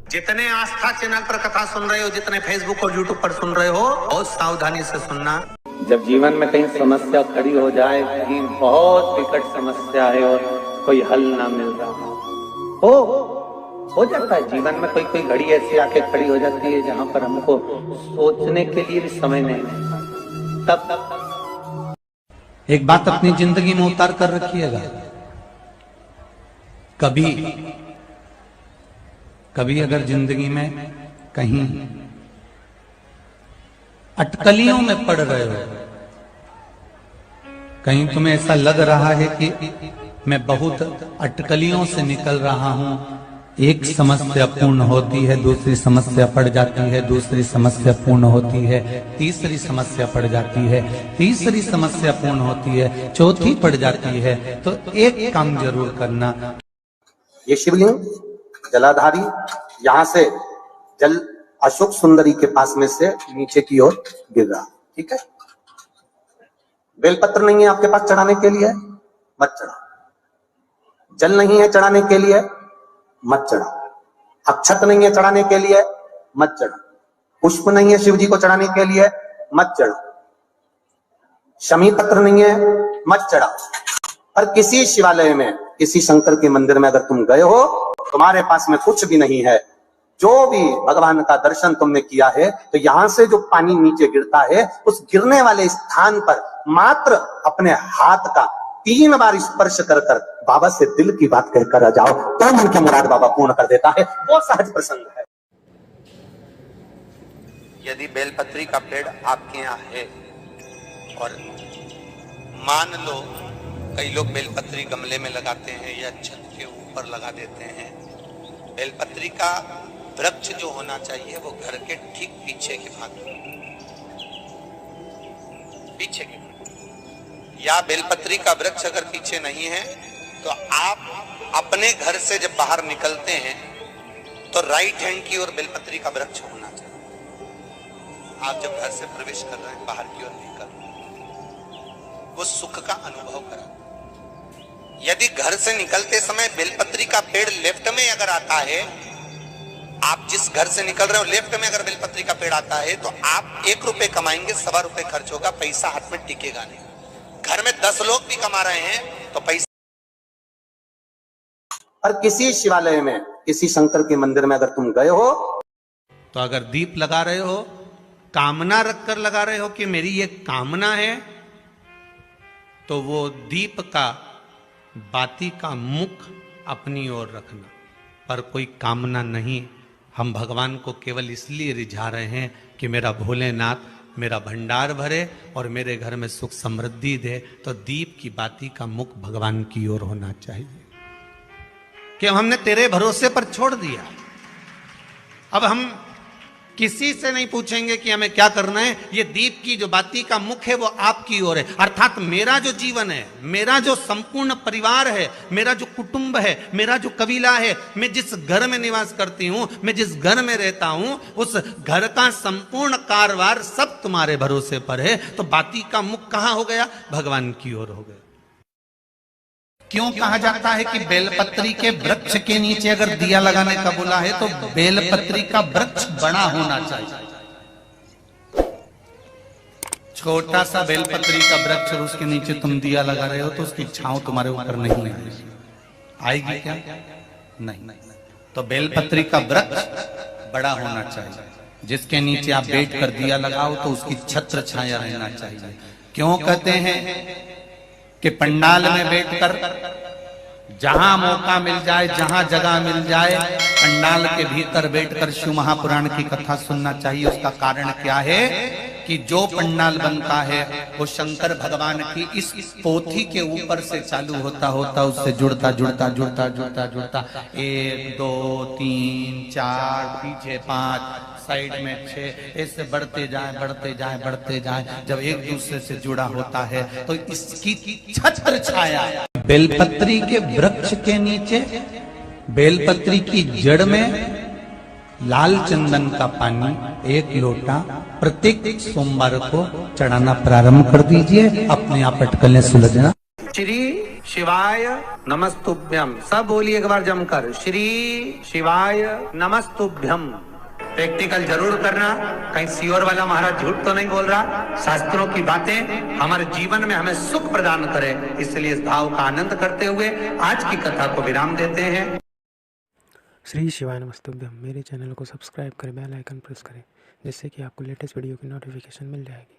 जितने आस्था चैनल पर कथा सुन रहे हो, जितने फेसबुक और यूट्यूब पर सुन रहे हो, बहुत सावधानी से सुनना। जब जीवन में कहीं समस्या खड़ी हो जाए, कहीं बहुत विकट समस्या है और कोई हल ना मिल रहा हो जाता है जीवन में, कोई घड़ी ऐसी आके खड़ी हो जाती है जहां पर हमको सोचने के लिए भी समय नहीं मिलता। तब एक बात अपनी जिंदगी में उतार कर रखिएगा, कभी अगर जिंदगी में कहीं अटकलियों में पड़ रहे हो, कहीं तुम्हें ऐसा लग रहा है कि मैं बहुत अटकलियों से निकल रहा हूं, एक समस्या पूर्ण होती है, दूसरी समस्या पड़ जाती है, दूसरी समस्या पूर्ण होती है, तीसरी समस्या पड़ जाती है, तीसरी समस्या पूर्ण होती है, चौथी पड़ जाती है, तो एक काम जरूर करना। ये शिवलिंग जलाधारी, यहाँ से जल अशोक सुंदरी के पास में से नीचे की ओर गिर रहा, ठीक है। बेलपत्र नहीं है आपके पास चढ़ाने के लिए, मत चढ़ाओ। जल नहीं है चढ़ाने के लिए, मत चढ़ाओ। अक्षत नहीं है चढ़ाने के लिए, मत चढ़ाओ। पुष्प नहीं है शिव जी को चढ़ाने के लिए, मत चढ़ाओ। शमी पत्र नहीं है, मत चढ़ाओ। पर किसी शिवालय में, किसी शंकर के मंदिर में अगर तुम गए हो, तुम्हारे पास में कुछ भी नहीं है, जो भी भगवान का दर्शन तुमने किया है, तो यहां से जो पानी नीचे गिरता है, उस गिरने वाले स्थान पर मात्र अपने हाथ का 3 बार स्पर्श कर बाबा से दिल की बात कहकर आ जाओ, तो मन की मुराद बाबा पूर्ण कर देता है। वो सहज प्रसंग है। यदि बेलपत्री का पेड़ आपके यहाँ है और मान लो कई लोग बेलपत्री गमले में लगाते हैं या छत के ऊपर लगा देते हैं, बेलपत्री का वृक्ष जो होना चाहिए वो घर के ठीक पीछे के भाग या बेलपत्री का वृक्ष अगर पीछे नहीं है तो आप अपने घर से जब बाहर निकलते हैं तो राइट हैंड की ओर बेलपत्री का वृक्ष होना चाहिए। आप जब घर से प्रवेश कर रहे हैं, बाहर की ओर निकल रहे, वो सुख का अनुभव करा। यदि घर से निकलते समय बेलपत्री का पेड़ लेफ्ट में अगर आता है, आप जिस घर से निकल रहे हो लेफ्ट में अगर बेलपत्री का पेड़ आता है, तो आप 1 रुपए कमाएंगे, 1.25 रुपए खर्च होगा, पैसा हाथ में टिकेगा नहीं। घर में 10 लोग भी कमा रहे हैं तो पैसा। और किसी शिवालय में, किसी शंकर के मंदिर में अगर तुम गए हो, तो अगर दीप लगा रहे हो, कामना रखकर लगा रहे हो कि मेरी ये कामना है, तो वो दीप का बाती का मुख अपनी ओर रखना, पर कोई कामना नहीं। हम भगवान को केवल इसलिए रिझा रहे हैं कि मेरा भोलेनाथ मेरा भंडार भरे और मेरे घर में सुख समृद्धि दे, तो दीप की बाती का मुख भगवान की ओर होना चाहिए। कि हमने तेरे भरोसे पर छोड़ दिया, अब हम किसी से नहीं पूछेंगे कि हमें क्या करना है, ये दीप की जो बाती का मुख है वो आपकी ओर है। अर्थात मेरा जो जीवन है, मेरा जो संपूर्ण परिवार है, मेरा जो कुटुंब है, मेरा जो कबीला है, मैं जिस घर में निवास करती हूं, मैं जिस घर में रहता हूं, उस घर का संपूर्ण कारभार सब तुम्हारे भरोसे पर है। तो बाती का मुख कहां हो गया? भगवान की ओर हो गया। क्यों कहा जाता है कि बेलपत्री के वृक्ष के नीचे अगर दिया लगाने का बोला है, तो बेलपत्री का वृक्ष बड़ा होना चाहिए। छोटा सा बेलपत्री का वृक्ष और उसके नीचे तुम दिया लगा रहे हो, तो उसकी छांव तुम्हारे ऊपर नहीं आएगी क्या? नहीं। तो बेलपत्री का वृक्ष बड़ा होना चाहिए, जिसके नीचे आप बैठ कर दिया लगाओ तो उसकी छत्र छाया रहना चाहिए। क्यों कहते हैं कि पंडाल में बैठकर जहां मौका मिल जाए, जहां जगह मिल जाए, पंडाल के भीतर बैठकर शिव महापुराण की कथा सुनना चाहिए। उसका कारण क्या है कि जो पंडाल बनता है वो शंकर भगवान की इस पोथी के ऊपर से चालू होता उससे जुड़ता 1 2 3 4 पीछे 5 साइड में 6 ऐसे बढ़ते जाए। जब एक दूसरे से जुड़ा होता है तो इसकी छत्र छाया बेलपत्री के वृक्ष के नीचे, बेलपत्री की जड़ में लाल चंदन का पानी 1 लोटा प्रत्येक सोमवार को चढ़ाना प्रारंभ कर दीजिए। अपने आप अटकलें सुलझना। श्री शिवाय नमस्तुभ्यम। सब बोलिए एक बार जमकर, श्री शिवाय नमस्तुभ्यम। प्रैक्टिकल जरूर करना, कहीं सियोर वाला महाराज झूठ तो नहीं बोल रहा। शास्त्रों की बातें हमारे जीवन में हमें सुख प्रदान करे, इसलिए इस भाव का आनंद करते हुए आज की कथा को विराम देते हैं। श्री शिवाय नमस्तुभ्यम। मेरे चैनल को सब्सक्राइब करें, बेल आइकन प्रेस करें, जिससे कि आपको लेटेस्ट वीडियो की नोटिफिकेशन मिल जाएगी।